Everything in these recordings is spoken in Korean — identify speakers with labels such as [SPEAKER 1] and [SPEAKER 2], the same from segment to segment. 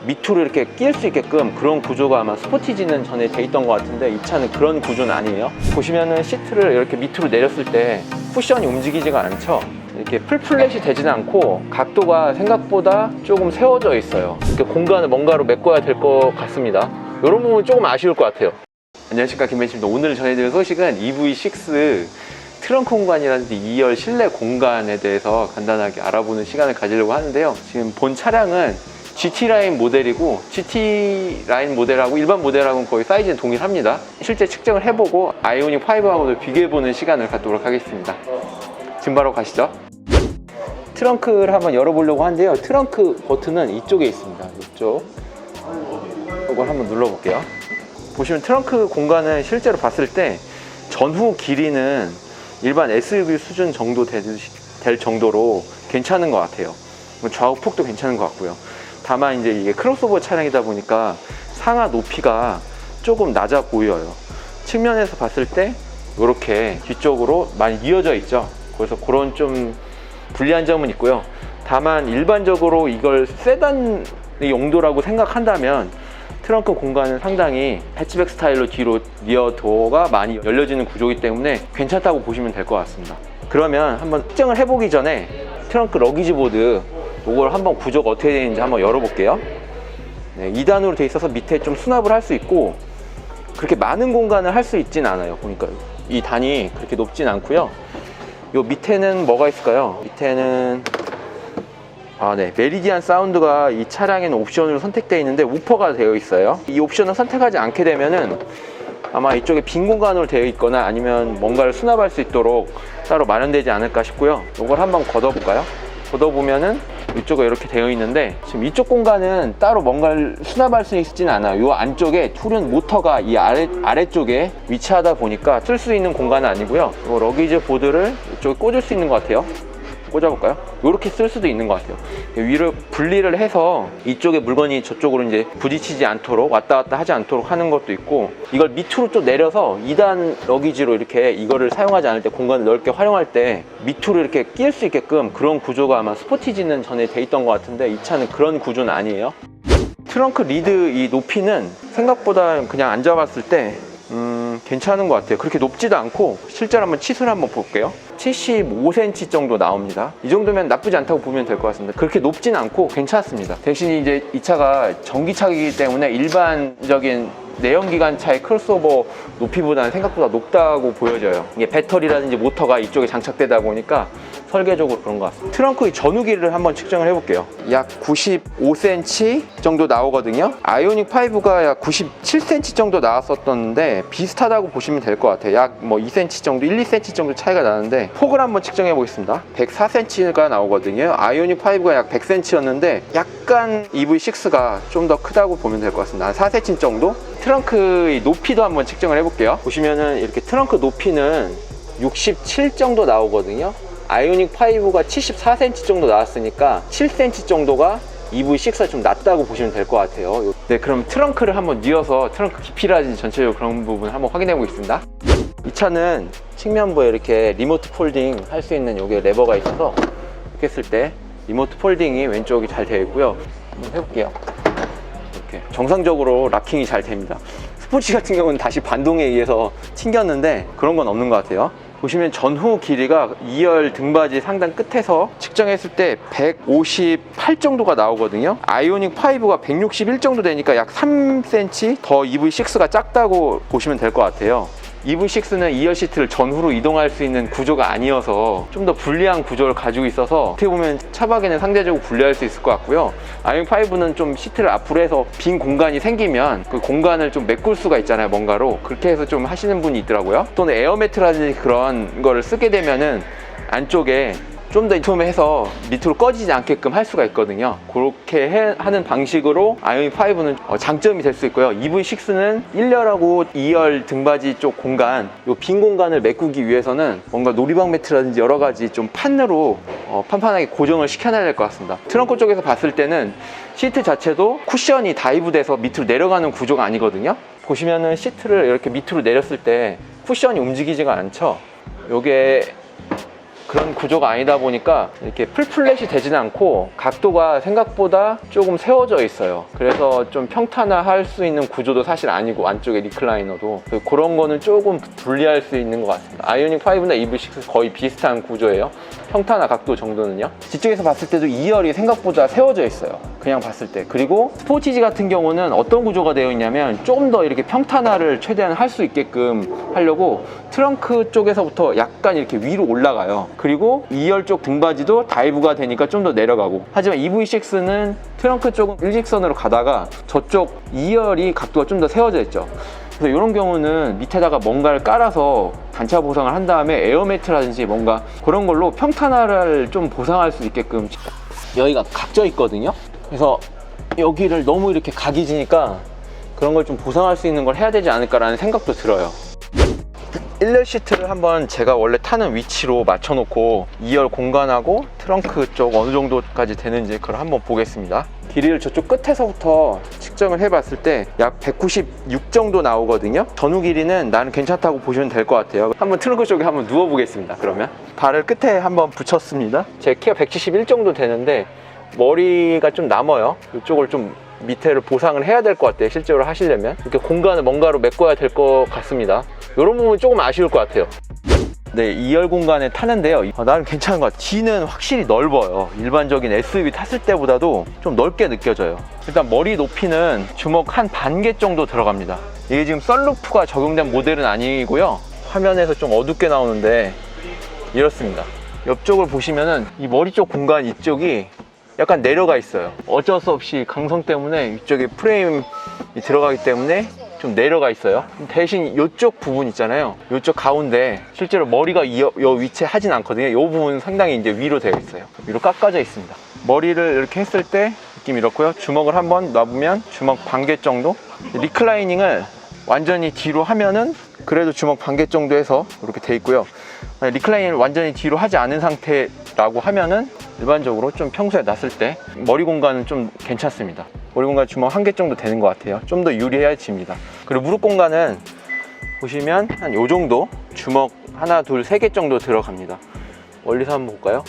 [SPEAKER 1] 밑으로 이렇게 끼울 수 있게끔 그런 구조가 아마 스포티지는 전에 돼 있던 것 같은데 이 차는 그런 구조는 아니에요. 보시면은 시트를 이렇게 밑으로 내렸을 때 쿠션이 움직이지가 않죠. 이렇게 풀플랫이 되지는 않고 각도가 생각보다 조금 세워져 있어요. 이렇게 공간을 뭔가로 메꿔야 될 것 같습니다. 이런 부분은 조금 아쉬울 것 같아요. 안녕하십니까, 김벤치입니다. 오늘 전해드릴 소식은 EV6 트렁크 공간이라든지 2열 실내 공간에 대해서 간단하게 알아보는 시간을 가지려고 하는데요. 지금 본 차량은 GT 라인 모델이고 GT 라인 모델하고 일반 모델하고는 거의 사이즈는 동일합니다. 실제 측정을 해보고 아이오닉 5하고도 비교해보는 시간을 갖도록 하겠습니다. 지금 바로 가시죠. 트렁크를 한번 열어보려고 하는데요. 트렁크 버튼은 이쪽에 있습니다. 이쪽. 이걸 한번 눌러볼게요. 보시면 트렁크 공간을 실제로 봤을 때 전후 길이는 일반 SUV 수준 정도 될 정도로 괜찮은 것 같아요. 좌우 폭도 괜찮은 것 같고요. 다만 이제 이게 크로스오버 차량이다 보니까 상하 높이가 조금 낮아 보여요. 측면에서 봤을 때 이렇게 뒤쪽으로 많이 이어져 있죠. 그래서 그런 좀 불리한 점은 있고요. 다만 일반적으로 이걸 세단 용도라고 생각한다면 트렁크 공간은 상당히 해치백 스타일로 뒤로 리어 도어가 많이 열려지는 구조이기 때문에 괜찮다고 보시면 될 것 같습니다. 그러면 한번 측정을 해보기 전에 트렁크 러기지 보드 이걸 한번 구조가 어떻게 되는지 한번 열어볼게요. 네, 2단으로 되어 있어서 밑에 좀 수납을 할 수 있고 그렇게 많은 공간을 할 수 있진 않아요. 보니까 이 단이 그렇게 높진 않고요. 요 밑에는 뭐가 있을까요? 밑에는 네, 메리디안 사운드가 이 차량에는 옵션으로 선택되어 있는데 우퍼가 되어 있어요. 이 옵션을 선택하지 않게 되면은 아마 이쪽에 빈 공간으로 되어 있거나 아니면 뭔가를 수납할 수 있도록 따로 마련되지 않을까 싶고요. 이걸 한번 걷어볼까요? 걷어보면은 이쪽에 이렇게 되어 있는데 지금 이쪽 공간은 따로 뭔가를 수납할 수 있지는 않아요. 이 안쪽에 투륜 모터가 이 아래쪽에 위치하다 보니까 쓸 수 있는 공간은 아니고요. 이 러기지 보드를 이쪽에 꽂을 수 있는 것 같아요. 꽂아볼까요? 이렇게 쓸 수도 있는 것 같아요. 위로 분리를 해서 이쪽에 물건이 저쪽으로 이제 부딪히지 않도록 왔다 갔다 하지 않도록 하는 것도 있고 이걸 밑으로 좀 내려서 2단 러기지로 이렇게 이거를 사용하지 않을 때 공간을 넓게 활용할 때 밑으로 이렇게 끼울 수 있게끔 그런 구조가 아마 스포티지는 전에 돼 있던 것 같은데 이 차는 그런 구조는 아니에요. 트렁크 리드 이 높이는 생각보다 그냥 앉아봤을 때 괜찮은 것 같아요. 그렇게 높지도 않고 실제로 한번 치수를 한번 볼게요. 75cm 정도 나옵니다. 이 정도면 나쁘지 않다고 보면 될 것 같습니다. 그렇게 높진 않고 괜찮습니다. 대신 이제 이 차가 전기차이기 때문에 일반적인 내연기관차의 크로스오버 높이보다는 생각보다 높다고 보여져요. 이게 배터리라든지 모터가 이쪽에 장착되다 보니까 설계적으로 그런 것 같습니다. 트렁크의 전후 길이를 한번 측정을 해볼게요. 약 95cm 정도 나오거든요. 아이오닉 5가 약 97cm 정도 나왔었는데 비슷하다고 보시면 될 것 같아요. 약 뭐 2cm 정도, 1, 2cm 정도 차이가 나는데 폭을 한번 측정해 보겠습니다. 104cm가 나오거든요. 아이오닉 5가 약 100cm였는데 약간 EV6가 좀 더 크다고 보면 될 것 같습니다. 한 4cm 정도? 트렁크의 높이도 한번 측정을 해볼게요. 보시면은 이렇게 트렁크 높이는 67 정도 나오거든요. 아이오닉 5가 74cm 정도 나왔으니까 7cm 정도가 EV6가 좀 낮다고 보시면 될 것 같아요. 네, 그럼 트렁크를 한번 뉘어서 트렁크 깊이라든지 전체적으로 그런 부분 한번 확인해 보겠습니다. 이 차는 측면부에 이렇게 리모트 폴딩 할 수 있는 여기 레버가 있어서 이렇게 했을 때 리모트 폴딩이 왼쪽이 잘 되어 있고요. 한번 해볼게요. 이렇게 정상적으로 락킹이 잘 됩니다. 스포츠 같은 경우는 다시 반동에 의해서 튕겼는데 그런 건 없는 것 같아요. 보시면 전후 길이가 2열 등받이 상단 끝에서 측정했을 때 158 정도가 나오거든요. 아이오닉 5가 161 정도 되니까 약 3cm 더 EV6가 작다고 보시면 될 것 같아요. EV6는 2열 시트를 전후로 이동할 수 있는 구조가 아니어서 좀 더 불리한 구조를 가지고 있어서 어떻게 보면 차박에는 상대적으로 불리할 수 있을 것 같고요. 아이오닉 5는 좀 시트를 앞으로 해서 빈 공간이 생기면 그 공간을 좀 메꿀 수가 있잖아요, 뭔가로. 그렇게 해서 좀 하시는 분이 있더라고요. 또는 에어매트라든지 그런 거를 쓰게 되면은 안쪽에 좀 더 인톰해서 밑으로 꺼지지 않게끔 할 수가 있거든요. 그렇게 하는 방식으로 아이오닉 5는 장점이 될 수 있고요. EV6는 1열하고 2열 등받이 쪽 공간, 이 빈 공간을 메꾸기 위해서는 뭔가 놀이방 매트라든지 여러 가지 좀 판으로 판판하게 고정을 시켜놔야 될 것 같습니다. 트렁크 쪽에서 봤을 때는 시트 자체도 쿠션이 다이브돼서 밑으로 내려가는 구조가 아니거든요. 보시면은 시트를 이렇게 밑으로 내렸을 때 쿠션이 움직이지가 않죠. 요게 그런 구조가 아니다 보니까 이렇게 풀플랫이 되지는 않고 각도가 생각보다 조금 세워져 있어요. 그래서 좀 평탄화할 수 있는 구조도 사실 아니고, 안쪽에 리클라이너도 그런 거는 조금 분리할 수 있는 것 같습니다. 아이오닉 5나 EV6 거의 비슷한 구조예요. 평탄화 각도 정도는요. 뒤쪽에서 봤을 때도 2열이 생각보다 세워져 있어요, 그냥 봤을 때. 그리고 스포티지 같은 경우는 어떤 구조가 되어 있냐면 좀 더 이렇게 평탄화를 최대한 할 수 있게끔 하려고 트렁크 쪽에서부터 약간 이렇게 위로 올라가요. 그리고 2열 쪽 등받이도 다이브가 되니까 좀 더 내려가고. 하지만 EV6는 트렁크 쪽은 일직선으로 가다가 저쪽 2열이 각도가 좀 더 세워져 있죠. 그래서 이런 경우는 밑에다가 뭔가를 깔아서 단차 보상을 한 다음에 에어매트라든지 뭔가 그런 걸로 평탄화를 좀 보상할 수 있게끔. 여기가 각져 있거든요. 그래서 여기를 너무 이렇게 각이 지니까 그런 걸 좀 보상할 수 있는 걸 해야 되지 않을까라는 생각도 들어요. 1열 시트를 한번 제가 원래 타는 위치로 맞춰놓고 2열 공간하고 트렁크 쪽 어느 정도까지 되는지 그걸 한번 보겠습니다. 길이를 저쪽 끝에서부터 측정을 해봤을 때 약 196 정도 나오거든요. 전후 길이는 나는 괜찮다고 보시면 될 것 같아요. 한번 트렁크 쪽에 한번 누워보겠습니다. 그러면 발을 끝에 한번 붙였습니다. 제 키가 171 정도 되는데 머리가 좀 남아요. 이쪽을 좀 밑에를 보상을 해야 될 것 같아요. 실제로 하시려면 이렇게 공간을 뭔가로 메꿔야 될 것 같습니다. 이런 부분이 조금 아쉬울 것 같아요. 네, 2열 공간에 타는데요. 나는 괜찮은 것 같아요. 뒤는 확실히 넓어요. 일반적인 SUV 탔을 때보다도 좀 넓게 느껴져요. 일단 머리 높이는 주먹 한 반 개 정도 들어갑니다. 이게 지금 썬루프가 적용된 모델은 아니고요. 화면에서 좀 어둡게 나오는데 이렇습니다. 옆쪽을 보시면은 이 머리 쪽 공간 이쪽이 약간 내려가 있어요. 어쩔 수 없이 강성 때문에 이쪽에 프레임이 들어가기 때문에 좀 내려가 있어요. 대신 이쪽 부분 있잖아요. 이쪽 가운데 실제로 머리가 이 위치에 하진 않거든요. 이 부분 상당히 이제 위로 되어 있어요. 위로 깎아져 있습니다. 머리를 이렇게 했을 때 느낌이 이렇고요. 주먹을 한번 놔보면 주먹 반 개 정도. 리클라이닝을 완전히 뒤로 하면은 그래도 주먹 반 개 정도 해서 이렇게 돼 있고요. 리클라이닝을 완전히 뒤로 하지 않은 상태라고 하면은 일반적으로 좀 평소에 놨을 때 머리 공간은 좀 괜찮습니다. 머리 공간 주먹 한 개 정도 되는 것 같아요. 좀 더 유리해집니다. 그리고 무릎 공간은 보시면 한 요 정도 주먹 하나, 둘, 세 개 정도 들어갑니다. 멀리서 한번 볼까요?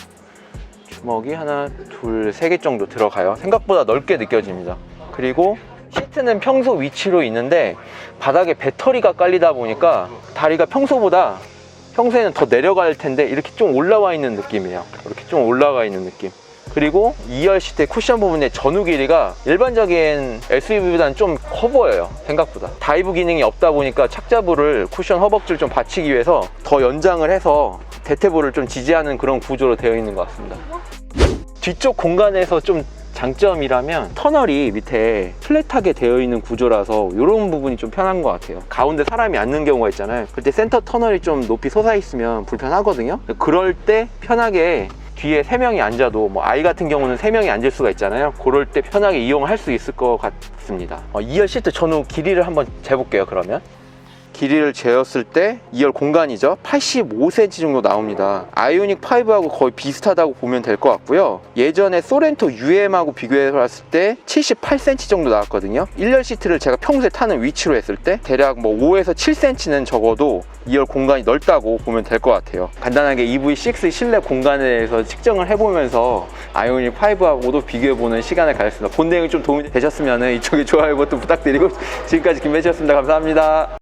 [SPEAKER 1] 주먹이 하나, 둘, 세 개 정도 들어가요. 생각보다 넓게 느껴집니다. 그리고 시트는 평소 위치로 있는데 바닥에 배터리가 깔리다 보니까 다리가 평소에는 더 내려갈 텐데 이렇게 좀 올라와 있는 느낌이에요. 이렇게 좀 올라가 있는 느낌. 그리고 2열 시트의 쿠션 부분의 전후 길이가 일반적인 SUV보다는 좀 커 보여요. 생각보다 다이브 기능이 없다 보니까 착자부를 쿠션 허벅지를 좀 받치기 위해서 더 연장을 해서 대퇴부를 좀 지지하는 그런 구조로 되어 있는 것 같습니다. 뒤쪽 공간에서 좀 장점이라면 터널이 밑에 플랫하게 되어 있는 구조라서 이런 부분이 좀 편한 것 같아요. 가운데 사람이 앉는 경우가 있잖아요. 그때 센터 터널이 좀 높이 솟아 있으면 불편하거든요. 그럴 때 편하게 뒤에 3명이 앉아도, 뭐 아이 같은 경우는 3명이 앉을 수가 있잖아요. 그럴 때 편하게 이용할 수 있을 것 같습니다. 2열 시트 전후 길이를 한번 재볼게요. 그러면 길이를 재었을 때 2열 공간이죠. 85cm 정도 나옵니다. 아이오닉 5하고 거의 비슷하다고 보면 될 것 같고요. 예전에 소렌토 UM하고 비교해 봤을 때 78cm 정도 나왔거든요. 1열 시트를 제가 평소에 타는 위치로 했을 때 대략 뭐 5에서 7cm는 적어도 2열 공간이 넓다고 보면 될 것 같아요. 간단하게 EV6 실내 공간에 대해서 측정을 해보면서 아이오닉 5하고도 비교해보는 시간을 가졌습니다. 본 내용이 좀 도움이 되셨으면 이쪽에 좋아요 버튼 부탁드리고 지금까지 김배지였습니다. 감사합니다.